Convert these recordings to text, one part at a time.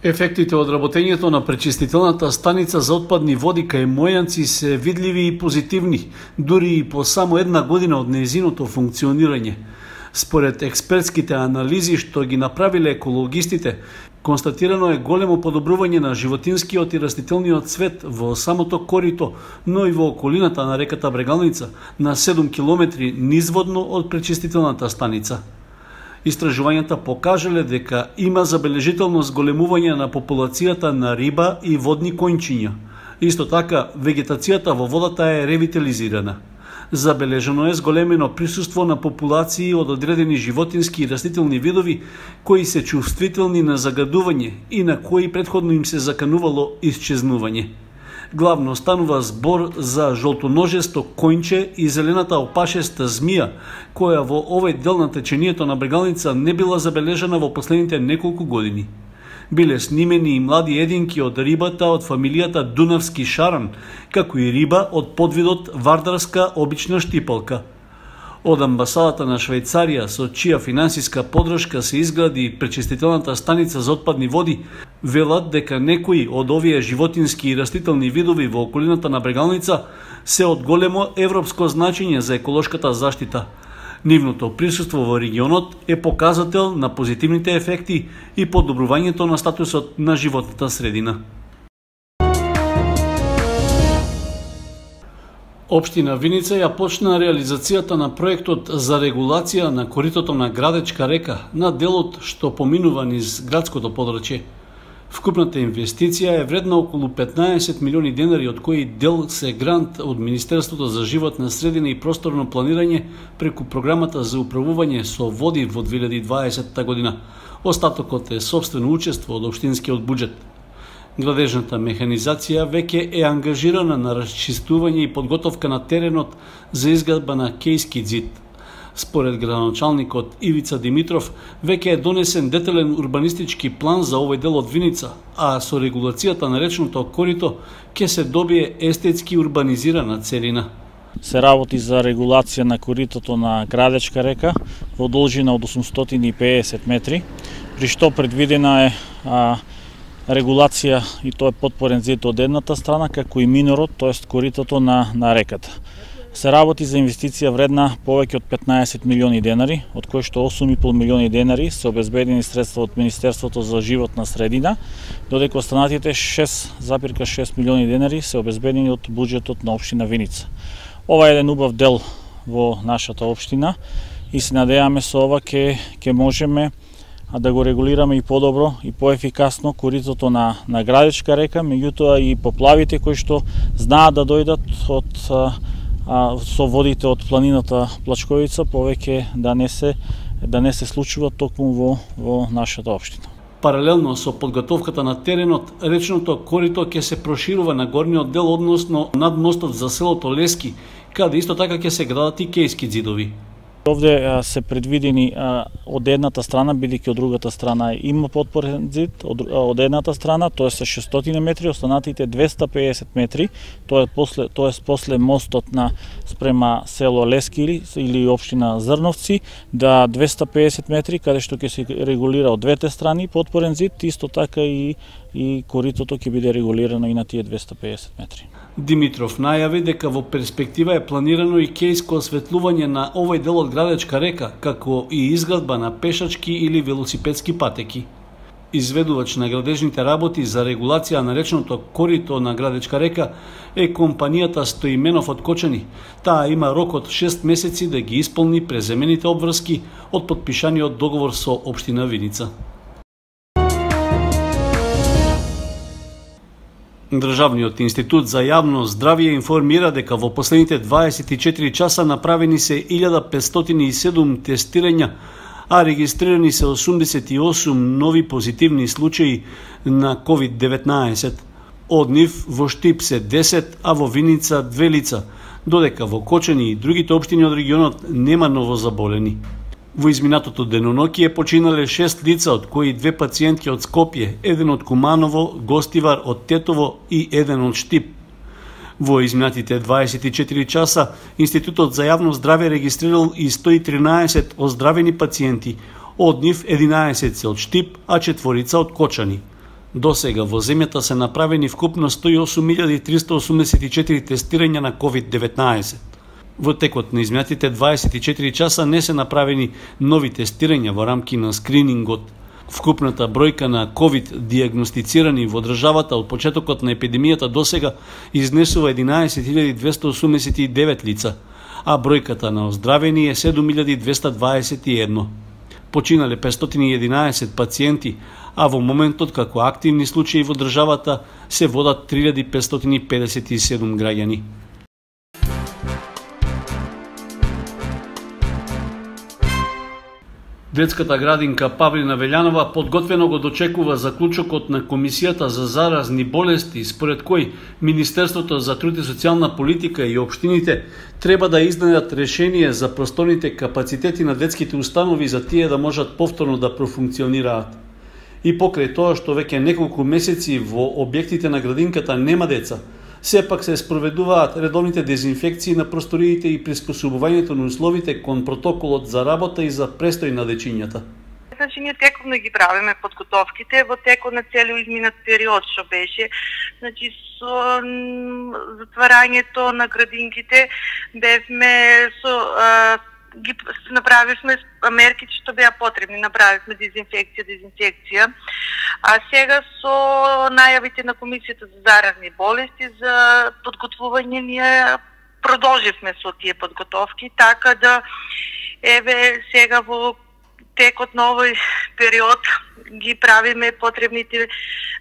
Ефектите од работењето на пречистителната станица за отпадни води кај Мојанци се видливи и позитивни, дури и по само една година од нејзиното функционирање. Според експертските анализи што ги направиле екологистите, констатирано е големо подобрување на животинскиот и растителниот свет во самото корито, но и во околината на реката Брегалница, на 7 километри низводно од пречистителната станица. Истражувањата покажале дека има забележително зголемување на популацијата на риба и водни коњчиња. Исто така, вегетацијата во водата е ревитализирана. Забележано е зголемено присуство на популации од одредени животински и растителни видови кои се чувствителни на загадување и на кои претходно им се заканувало исчезнување. Главно станува збор за жолтоножесто коњче и зелената опашеста змија, која во овој дел на течението на Брегалница не била забележана во последните неколку години. Биле снимени и млади единки од рибата од фамилијата Дунавски шаран, како и риба од подвидот вардарска обична штипалка. Од амбасадата на Швајцарија, со чија финансиска поддршка се изгради пречистителната станица за отпадни води, велат дека некои од овие животински и растителни видови во околината на Брегалница се од големо европско значење за еколошката заштита. Нивното присуство во регионот е показател на позитивните ефекти и подобрувањето на статусот на животната средина. Општина Виница ја почна реализацијата на проектот за регулација на коритото на Градечка река на делот што поминува низ градското подрачје. Вкупната инвестиција е вредна околу 15 милиони денари, од кои дел се грант од Министерството за животна средина и просторно планирање преку програмата за управување со води во 2020 година. Остатокот е сопствено учество од општинскиот буџет. Градежната механизација веќе е ангажирана на расчистување и подготовка на теренот за изградба на Кејски ѕид. Според градоначалникот Ивица Димитров, веќе е донесен детелен урбанистички план за овој дел од Виница, а со регулацијата на речното корито ќе се добие естетски урбанизирана целина. Се работи за регулација на коритото на Градечка река во должина од 850 метри, при што предвидена е регулација и тоа е подпорен зид од едната страна, како и минорот, тоест коритото на реката. Се работи за инвестиција вредна повеќе од 15 милиони денари, од кои што 8,5 милиони денари се обезбедени средства од Министерството за животна средина, додека останатите 6,6 милиони денари се обезбедени од буџетот на општина Виница. Ова е еден убав дел во нашата општина и се надеваме со ова ќе можеме да го регулираме и подобро и поефикасно коритото на Градечка река, меѓутоа и поплавите кои што знаат да дојдат со водите од планината Плачковица повеќе да не се случува токму во нашата општина. Паралелно со подготовката на теренот, речното корито ќе се проширува на горниот дел, односно над мостот за селото Лески, каде исто така ќе се градат и Кејски ѕидови. Овде се предвидени од едната страна, бидејќи од другата страна има подпорен зид, од едната страна, тоа се 600 метри, останатите 250 метри, тоа е после мостот спрема село Лески или општина Зрновци, 250 метри, каде што ќе се регулира од двете страни подпорен зид, исто така и коритото ќе биде регулирано и на тие 250 метри. Димитров најави дека во перспектива е планирано и кејско осветлување на овој дел од Градечка река, како и изградба на пешачки или велосипедски патеки. Изведувач на градежните работи за регулација на речното корито на Градечка река е компанијата Стоименов од Кочани. Таа има рок од 6 месеци да ги исполни преземените обврски од потпишаниот договор со општина Виница. Државниот институт за јавно здравје информира дека во последните 24 часа направени се 1507 тестирања, а регистрирани се 88 нови позитивни случаи на COVID-19. Од нив во Штип се 10, а во Виница 2 лица, додека во Кочани и другите општини од регионот нема новозаболени. Во изминатото деноноќие починале 6 лица, од кои 2 пациентки од Скопје, еден од Куманово, гостивар од Тетово и еден од Штип. Во изминатите 24 часа, Институтот за јавно здравје регистрирал и 113 оздравени пациенти, од нив 11 се од Штип, а 4 од Кочани. До сега во земјата се направени вкупно 108.384 тестирања на COVID-19. Во текот на изминатите 24 часа не се направени нови тестирања во рамки на скринингот. Вкупната бројка на COVID диагностицирани во државата од почетокот на епидемијата до сега изнесува 11.289 лица, а бројката на оздравени е 7.221. Починале 511 пациенти, а во моментот како активни случаи во државата се водат 3.557 граѓани. Детската градинка Павлина Велјанова подготвено го дочекува заклучокот на Комисијата за заразни болести, според кој Министерството за труд и социјална политика и општините треба да издадат решение за просторните капацитети на детските установи за тие да можат повторно да профункционираат. И покрај тоа што веќе неколку месеци во објектите на градинката нема деца, сепак се спроведуваат редовните дезинфекции на просториите и приспособувањето на условите кон протоколот за работа и за престој на дечињата. Значи, ние тековно ги правиме подготовките во текот на целиот изминат период, што беше. Значи, со затварањето на градинките бевме направивме мерките што беа потребни, направивме дезинфекција. А сега со најавите на Комисијата за заразни болести за подготвување ние продолживме со тие подготовки, така да еве сега во текот на овој период ги правиме потребните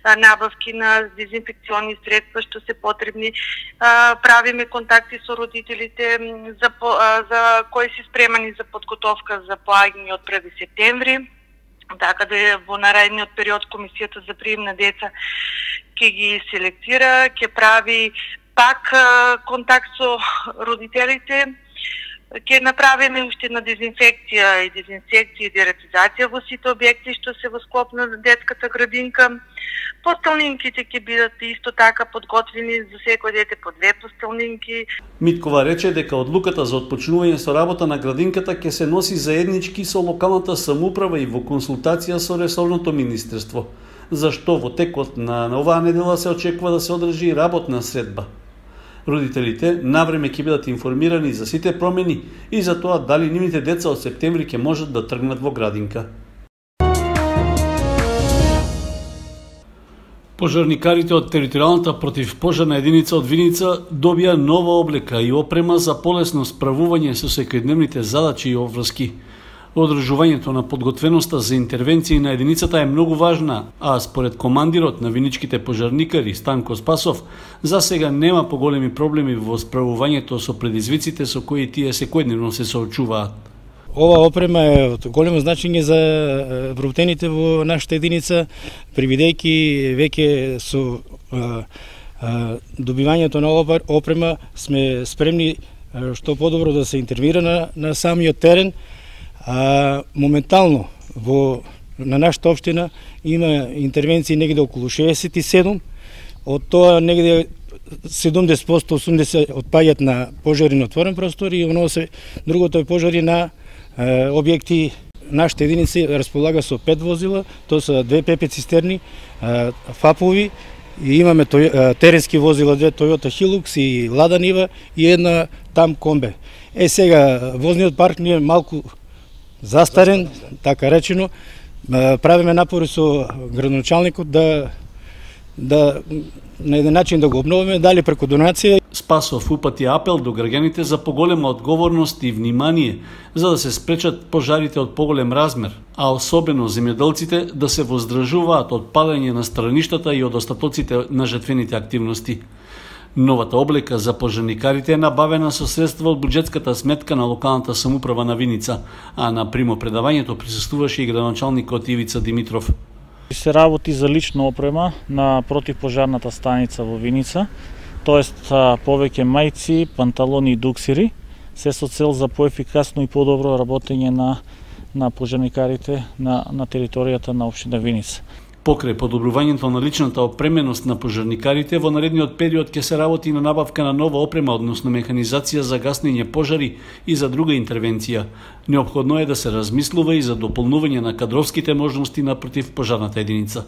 набавки на дезинфекционни средства што се потребни, правиме контакти со родителите за кои се спремани за подготовка за поаѓање од 1 септември, така да во наредниот период Комисијата за прием на деца ќе ги селектира, ќе прави пак контакт со родителите, ќе направиме уште една дезинфекција и дератизација во сите објекти што се во склоп на детската градинка. Постелнинките ќе бидат исто така подготвени за секој дете по 2 постелнинки. Миткова рече дека одлуката за отпочнување со работа на градинката ќе се носи заеднички со локалната самоуправа и во консултација со ресорното министерство, зашто во текот на оваа недела се очекува да се одржи работна средба. Родителите навреме ќе бидат информирани за сите промени и за тоа дали нивните деца од септември ќе можат да тргнат во градинка. Пожарникарите од територијалната противпожарна единица од Виница добија нова облека и опрема за полесно справување со секојдневните задачи и обврски. Одржувањето на подготвеноста за интервенции на единицата е многу важна, а според командирот на виничките пожарникари Станко Спасов, за сега нема поголеми проблеми во справувањето со предизвиците со кои тие секојдневно се соочуваат. Ова опрема е од големо значење за вработените во нашата единица, привидејќи веќе со добивањето на ова опрема сме спремни што подобро да се интервира на самиот терен. Моментално на нашата општина има интервенции негде околу 67, од тоа негде 70-80 отпаѓаат на пожари на отворен простор и другото е пожари на објекти. Нашата единица располага со 5 возила, тоа се 2 ПП цистерни, ФАПови, и имаме теренски возила, 2 Toyota Hilux и Lada Niva и една там комбе. Сега возниот парк ни е малку застарен, така речено. Правиме напори со градоначалникот да на еден начин да го обновиме, дали преку донација. Спасов упати апел до граѓаните за поголема одговорност и внимание за да се спречат пожарите од поголем размер, а особено земјоделците да се воздржуваат од палење на страништата и од остатоците на жетвените активности. Новата облека за пожарникарите е набавена со средства од буџетската сметка на локалната самоуправа на Виница, а на примопредавањето присуствуваше и градоначалникот Ивица Димитров. Се работи за лична опрема на противпожарната станица во Виница, тоест повеќе мајци, панталони и дуксири, се со цел за поефикасно и подобро работење на пожарникарите на територијата на општина Виница. Покрај подобрувањето на личната опременост на пожарникарите, во наредниот период ќе се работи на набавка на нова опрема, односно механизација за гаснење пожари и за друга интервенција. Неопходно е да се размислува и за дополнување на кадровските можности на противпожарната единица.